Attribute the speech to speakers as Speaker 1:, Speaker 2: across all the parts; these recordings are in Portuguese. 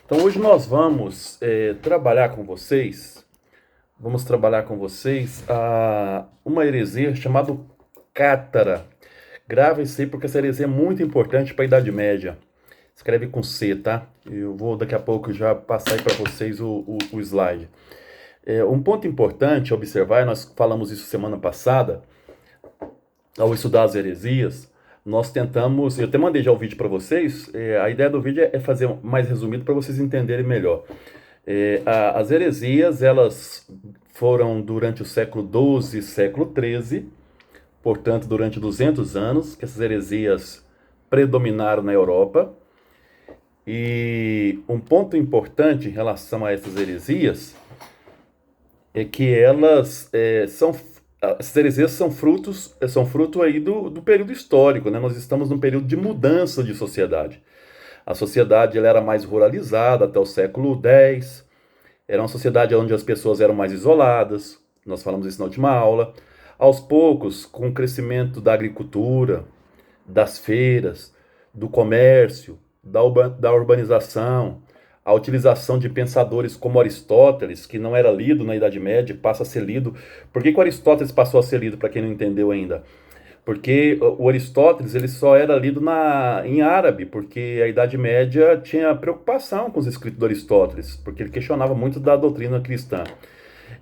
Speaker 1: Então hoje nós vamos trabalhar com vocês uma heresia chamada Cátara. Grava isso aí porque essa heresia é muito importante para a Idade Média. Escreve com C, tá? Eu vou daqui a pouco já passar aí para vocês o slide. Um ponto importante a observar, nós falamos isso semana passada, ao estudar as heresias, nós tentamos, eu até mandei já o vídeo para vocês, a ideia do vídeo é fazer mais resumido para vocês entenderem melhor. As heresias, elas foram durante o século XII e século XIII, portanto, durante 200 anos, que essas heresias predominaram na Europa. E um ponto importante em relação a essas heresias é que essas heresias são fruto aí do período histórico, né? Nós estamos num período de mudança de sociedade. A sociedade ela era mais ruralizada até o século X, era uma sociedade onde as pessoas eram mais isoladas, nós falamos isso na última aula. Aos poucos, com o crescimento da agricultura, das feiras, do comércio, da urbanização, a utilização de pensadores como Aristóteles, que não era lido na Idade Média, passa a ser lido. Por que o Aristóteles passou a ser lido, para quem não entendeu ainda? Porque o Aristóteles ele só era lido em árabe, porque a Idade Média tinha preocupação com os escritos do Aristóteles, porque ele questionava muito da doutrina cristã.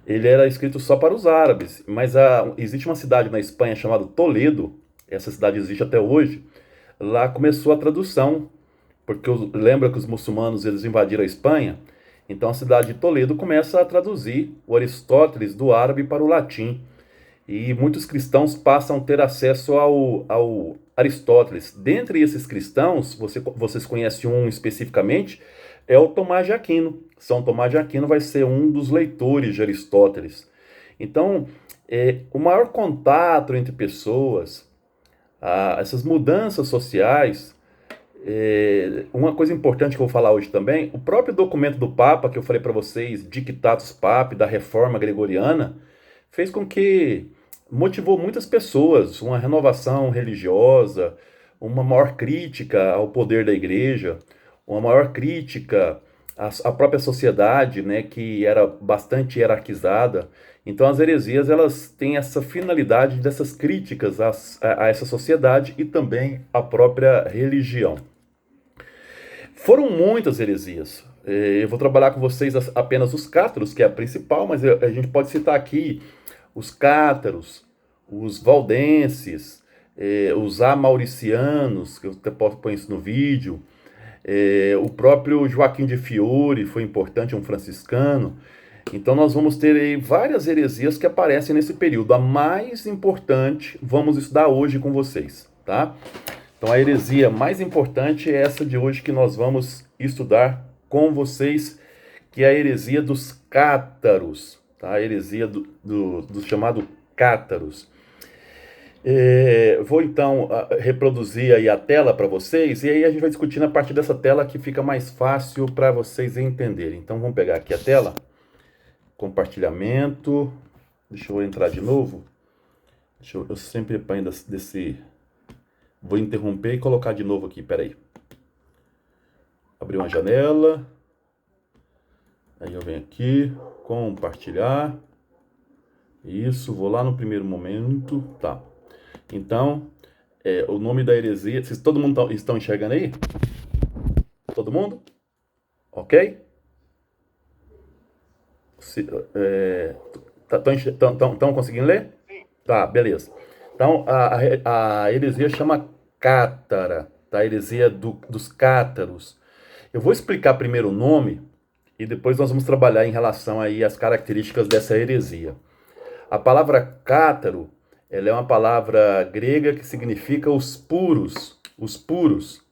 Speaker 1: Ele era escrito só para os árabes, mas existe uma cidade na Espanha chamada Toledo, essa cidade existe até hoje, lá começou a tradução, porque lembra que os muçulmanos eles invadiram a Espanha, então a cidade de Toledo começa a traduzir o Aristóteles do árabe para o latim. E muitos cristãos passam a ter acesso ao Aristóteles. Dentre esses cristãos, vocês conhecem um especificamente, é o Tomás de Aquino. São Tomás de Aquino vai ser um dos leitores de Aristóteles. Então, o maior contato entre pessoas, essas mudanças sociais, uma coisa importante que eu vou falar hoje também, o próprio documento do Papa, que eu falei para vocês, Dictatus Papae, da Reforma Gregoriana, fez com que motivou muitas pessoas, uma renovação religiosa, uma maior crítica ao poder da igreja, uma maior crítica à própria sociedade, né, que era bastante hierarquizada. Então as heresias elas têm essa finalidade dessas críticas a essa sociedade e também à própria religião. Foram muitas heresias. Eu vou trabalhar com vocês apenas os cátaros, que é a principal, mas a gente pode citar aqui os cátaros, os valdenses, os amauricianos, que eu até posso pôr isso no vídeo, o próprio Joaquim de Fiore foi importante, um franciscano. Então nós vamos ter aí várias heresias que aparecem nesse período. A mais importante vamos estudar hoje com vocês, tá? Então a heresia mais importante é essa de hoje que nós vamos estudar com vocês, que é a heresia dos cátaros, tá? A heresia do chamado cátaros. Vou então reproduzir aí a tela para vocês e aí a gente vai discutir a partir dessa tela que fica mais fácil para vocês entenderem. Então vamos pegar aqui a tela, compartilhamento, deixa eu entrar de novo, eu sempre apanho vou interromper e colocar de novo aqui, peraí. Abrir uma janela, aí eu venho aqui, compartilhar, isso, vou lá no primeiro momento, tá. Então, o nome da heresia, todo mundo estão enxergando aí? Todo mundo? Ok? Estão conseguindo ler? Sim. Tá, beleza. Então, a heresia chama Cátara, tá? A heresia dos cátaros. Eu vou explicar primeiro o nome e depois nós vamos trabalhar em relação aí às características dessa heresia. A palavra cátaro, ela é uma palavra grega que significa os puros, os puros.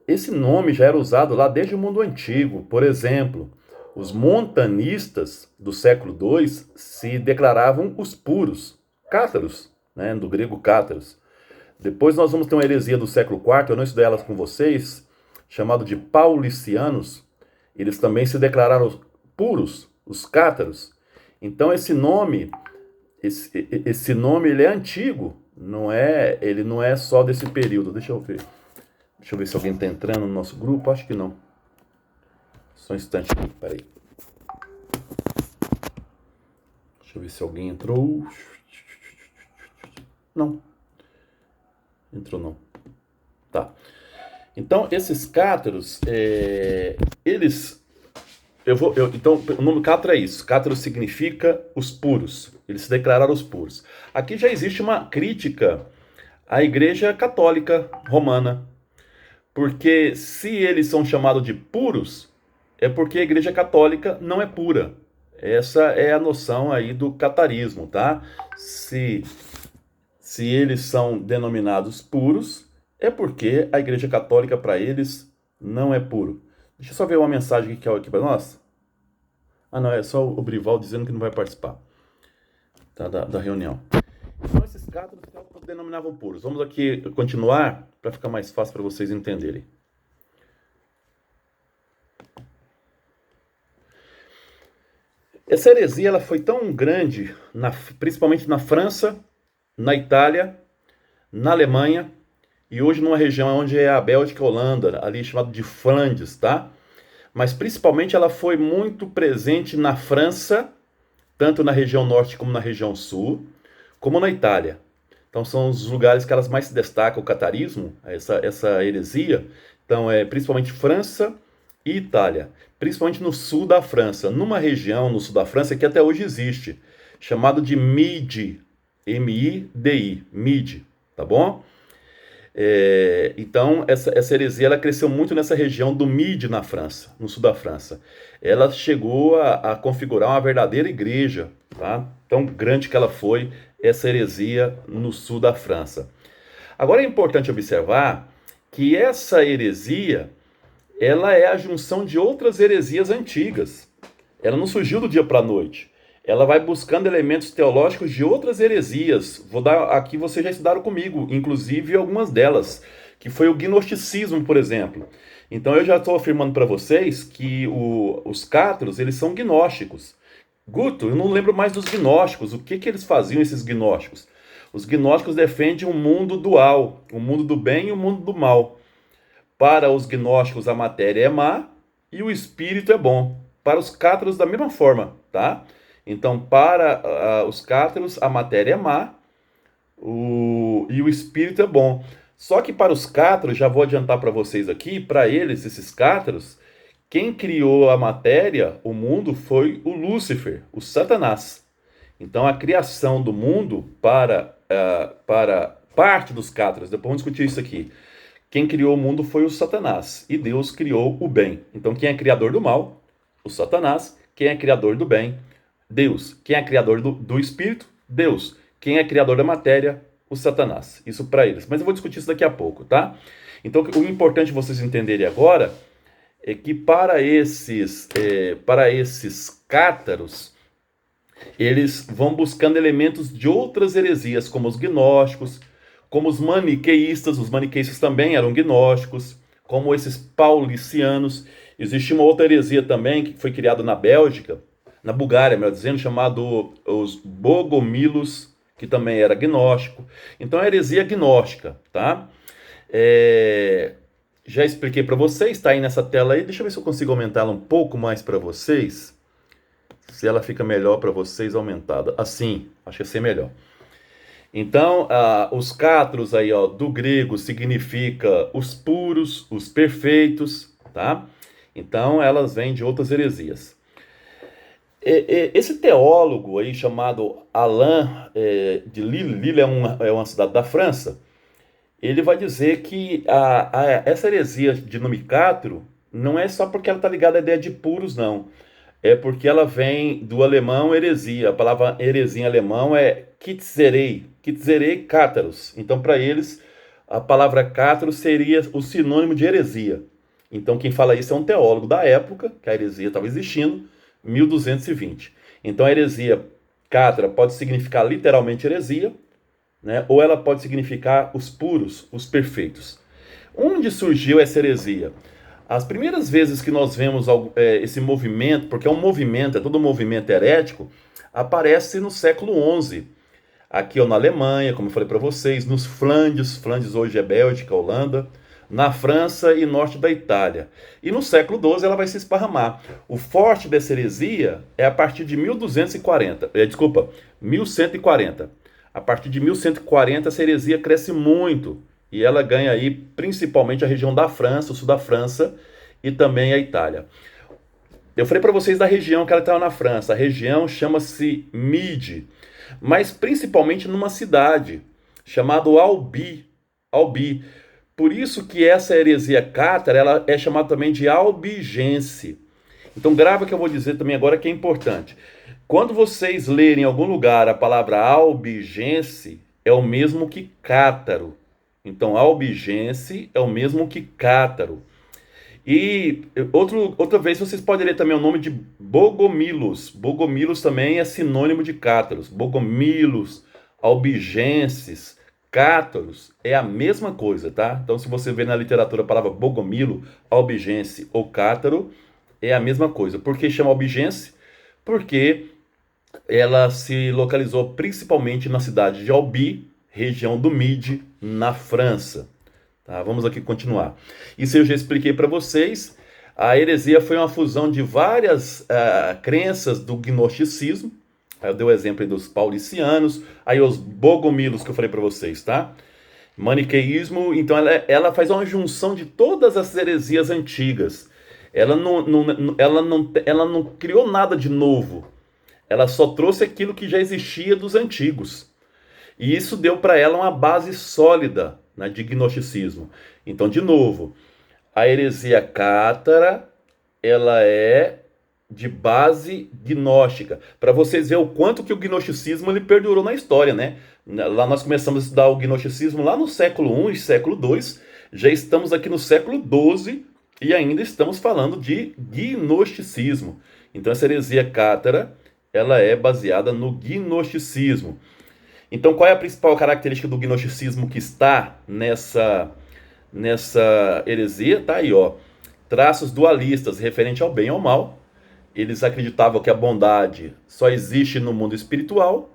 Speaker 1: Esse nome já era usado lá desde o mundo antigo. Por exemplo, os montanistas do século II se declaravam os puros, cátaros, né, do grego cátaros. Depois nós vamos ter uma heresia do século IV, eu não estudei elas com vocês, chamado de paulicianos. Eles também se declararam puros, os cátaros. Então esse nome ele é antigo, ele não é só desse período. Deixa Deixa eu ver se alguém está entrando no nosso grupo. Acho que não. Só um instante aqui, peraí. Deixa eu ver se alguém entrou. Não. Entrou não. Tá. Então, esses cátaros, eles... então, o nome cátaro é isso. Cátaro significa os puros. Eles se declararam os puros. Aqui já existe uma crítica à Igreja Católica Romana. Porque se eles são chamados de puros, é porque a Igreja Católica não é pura. Essa é a noção aí do catarismo, tá? Se eles são denominados puros, é porque a Igreja Católica para eles não é puro. Deixa eu só ver uma mensagem que é aqui para nós. Ah, não, é só o Brival dizendo que não vai participar, tá, da reunião. Então esses cátaros denominavam puros. Vamos aqui continuar para ficar mais fácil para vocês entenderem. Essa heresia ela foi tão grande, principalmente na França, na Itália, na Alemanha e hoje numa região onde é a Bélgica e a Holanda, ali chamado de Flandres, tá? Mas principalmente ela foi muito presente na França, tanto na região norte como na região sul, como na Itália. Então são os lugares que elas mais se destacam o catarismo, essa heresia. Então é principalmente França e Itália, principalmente no sul da França, numa região no sul da França que até hoje existe, chamado de Midi, M-I-D-I, Midi, tá bom? Então essa heresia ela cresceu muito nessa região do Midi na França, no sul da França. Ela chegou a configurar uma verdadeira igreja, tá? Tão grande que ela foi, essa heresia no sul da França. Agora é importante observar que essa heresia ela é a junção de outras heresias antigas. Ela não surgiu do dia para a noite. Ela vai buscando elementos teológicos de outras heresias. Vou dar aqui, vocês já estudaram comigo, inclusive algumas delas, que foi o gnosticismo, por exemplo. Então eu já estou afirmando para vocês que os cátaros, eles são gnósticos. Guto, eu não lembro mais dos gnósticos. O que eles faziam, esses gnósticos? Os gnósticos defendem um mundo dual, o mundo do bem e o mundo do mal. Para os gnósticos a matéria é má e o espírito é bom. Para os cátaros da mesma forma, tá? Então, para os cátaros, a matéria é má e o espírito é bom. Só que para os cátaros, já vou adiantar para vocês aqui, para eles, esses cátaros, quem criou a matéria, o mundo, foi o Lúcifer, o Satanás. Então, a criação do mundo para parte dos cátaros, depois vamos discutir isso aqui. Quem criou o mundo foi o Satanás, e Deus criou o bem. Então, quem é criador do mal? O Satanás. Quem é criador do bem? Deus. Quem é criador do espírito? Deus. Quem é criador da matéria? O Satanás. Isso para eles. Mas eu vou discutir isso daqui a pouco, tá? Então, o importante vocês entenderem agora é que para esses cátaros, eles vão buscando elementos de outras heresias, como os gnósticos, como os maniqueístas também eram gnósticos, como esses paulicianos. Existe uma outra heresia também que foi criada na Bélgica, na Bulgária, melhor dizendo, chamado os Bogomilos, que também era gnóstico. Então é heresia gnóstica, tá? Já expliquei para vocês, está aí nessa tela aí. Deixa eu ver se eu consigo aumentá-la um pouco mais para vocês. Se ela fica melhor para vocês aumentada. Assim, acho que ia ser melhor. Então, os cátaros aí, ó, do grego significa os puros, os perfeitos, tá? Então, elas vêm de outras heresias. Esse teólogo aí chamado Alain de Lille, Lille é uma cidade da França, ele vai dizer que essa heresia de nome cátaro não é só porque ela está ligada à ideia de puros, não. É porque ela vem do alemão heresia. A palavra heresia em alemão é Kitzerei cátaros. Então, para eles, a palavra cátaro seria o sinônimo de heresia. Então, quem fala isso é um teólogo da época, que a heresia estava existindo, 1220. Então, a heresia cátara pode significar literalmente heresia, né? Ou ela pode significar os puros, os perfeitos. Onde surgiu essa heresia? As primeiras vezes que nós vemos esse movimento, porque é um movimento, é todo um movimento herético, aparece no século XI. Aqui na Alemanha, como eu falei para vocês, nos Flandres hoje é Bélgica, Holanda. na França e norte da Itália. E no século XII ela vai se esparramar. O forte dessa heresia é a partir de 1240, desculpa, 1140. A partir de 1140 essa heresia cresce muito e ela ganha aí principalmente a região da França, o sul da França e também a Itália. Eu falei para vocês da região que ela estava na França. A região chama-se Mide, mas principalmente numa cidade chamada Albi. Albi. Por isso que essa heresia cátara ela é chamada também de albigense. Então grava que eu vou dizer também agora que é importante. Quando vocês lerem em algum lugar a palavra albigense, é o mesmo que cátaro. Então albigense é o mesmo que cátaro. E outra vez vocês podem ler também o nome de Bogomilos. Bogomilos também é sinônimo de cátaros. Bogomilos, albigenses, cátaros é a mesma coisa, tá? Então se você vê na literatura a palavra bogomilo, albigense ou cátaro, é a mesma coisa. Por que chama albigense? Porque ela se localizou principalmente na cidade de Albi, região do Midi, na França. Tá, vamos aqui continuar. Isso eu já expliquei para vocês. A heresia foi uma fusão de várias crenças do gnosticismo. Eu dei o exemplo dos paulicianos, aí os bogomilos que eu falei para vocês, tá? Maniqueísmo, então ela faz uma junção de todas as heresias antigas. Ela não criou nada de novo. Ela só trouxe aquilo que já existia dos antigos. E isso deu para ela uma base sólida, né, de gnosticismo. Então, de novo, a heresia cátara, ela é de base gnóstica. Para vocês verem o quanto que o gnosticismo ele perdurou na história, né? Lá nós começamos a estudar o gnosticismo lá no século I e século II. Já estamos aqui no século XII e ainda estamos falando de gnosticismo. Então, essa heresia cátara, ela é baseada no gnosticismo. Então, qual é a principal característica do gnosticismo que está nessa heresia? Tá aí, ó. Traços dualistas referente ao bem e ao mal. Eles acreditavam que a bondade só existe no mundo espiritual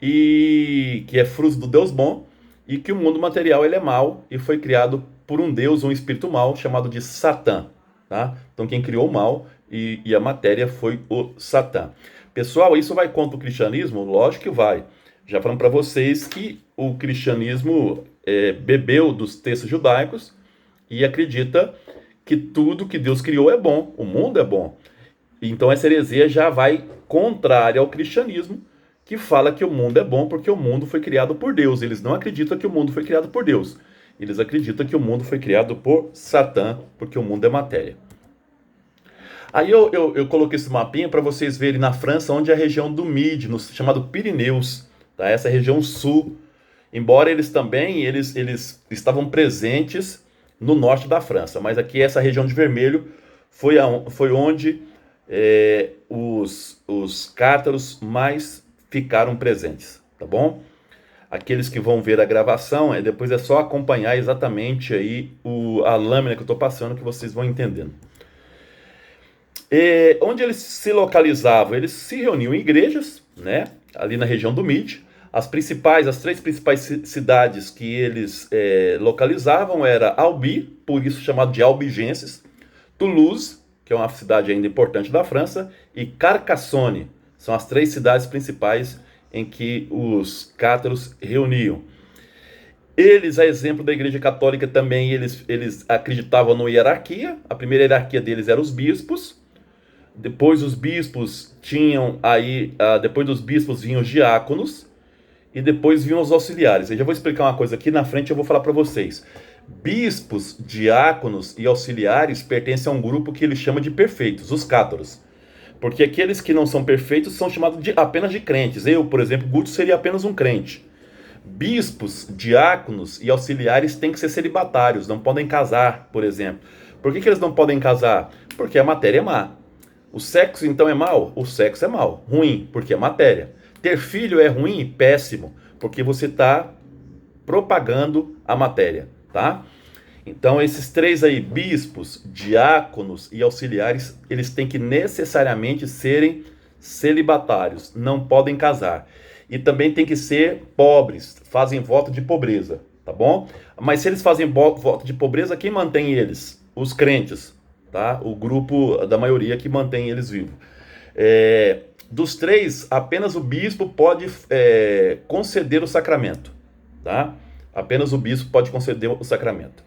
Speaker 1: e que é fruto do Deus bom e que o mundo material ele é mau e foi criado por um Deus, um espírito mau chamado de Satã. Tá? Então, quem criou o mal e a matéria foi o Satã. Pessoal, isso vai contra o cristianismo? Lógico que vai. Já falando para vocês que o cristianismo bebeu dos textos judaicos e acredita que tudo que Deus criou é bom, o mundo é bom. Então essa heresia já vai contrária ao cristianismo, que fala que o mundo é bom porque o mundo foi criado por Deus. Eles não acreditam que o mundo foi criado por Deus. Eles acreditam que o mundo foi criado por Satã, porque o mundo é matéria. Aí eu coloquei esse mapinha para vocês verem na França, onde é a região do Midi, chamado Pirineus. Tá? Essa região sul, embora eles estavam presentes no norte da França, mas aqui essa região de vermelho foi onde os cátaros mais ficaram presentes, tá bom? Aqueles que vão ver a gravação, depois é só acompanhar exatamente aí a lâmina que eu estou passando que vocês vão entendendo. Onde eles se localizavam? Eles se reuniam em igrejas, né? Ali na região do Midi. As três principais cidades que eles localizavam era Albi, por isso chamado de albigenses, Toulouse, que é uma cidade ainda importante da França, e Carcassonne. São as três cidades principais em que os cátaros reuniam. Eles, a exemplo da Igreja Católica, também eles acreditavam na hierarquia. A primeira hierarquia deles era os bispos. Depois os bispos depois dos bispos vinham os diáconos e depois vinham os auxiliares. Eu já vou explicar uma coisa aqui na frente, eu vou falar para vocês. Bispos, diáconos e auxiliares pertencem a um grupo que ele chama de perfeitos, os cátaros. Porque aqueles que não são perfeitos são chamados apenas de crentes. Eu, por exemplo, Guto seria apenas um crente. Bispos, diáconos e auxiliares têm que ser celibatários, não podem casar, por exemplo. Por que eles não podem casar? Porque a matéria é má. O sexo, então, é mau? O sexo é mau. Ruim, porque é matéria. Ter filho é ruim? Péssimo, porque você está propagando a matéria, tá? Então, esses três aí, bispos, diáconos e auxiliares, eles têm que necessariamente serem celibatários, não podem casar. E também tem que ser pobres, fazem voto de pobreza, tá tá bom? Mas se eles fazem voto de pobreza, quem mantém eles? Os crentes, tá? O grupo da maioria que mantém eles vivos. Dos três, apenas o bispo pode conceder o sacramento, tá? Apenas o bispo pode conceder o sacramento.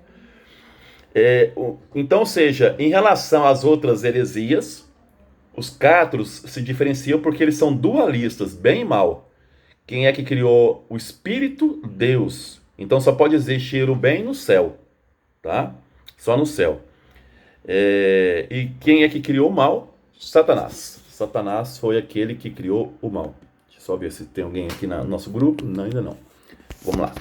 Speaker 1: Então, ou seja, em relação às outras heresias, os catros se diferenciam porque eles são dualistas, bem e mal. Quem é que criou o Espírito? Deus. Então só pode existir o bem no céu, tá? Só no céu. E quem é que criou o mal? Satanás. Satanás foi aquele que criou o mal. Deixa eu só ver se tem alguém aqui no nosso grupo. Não, ainda não. Vamos lá.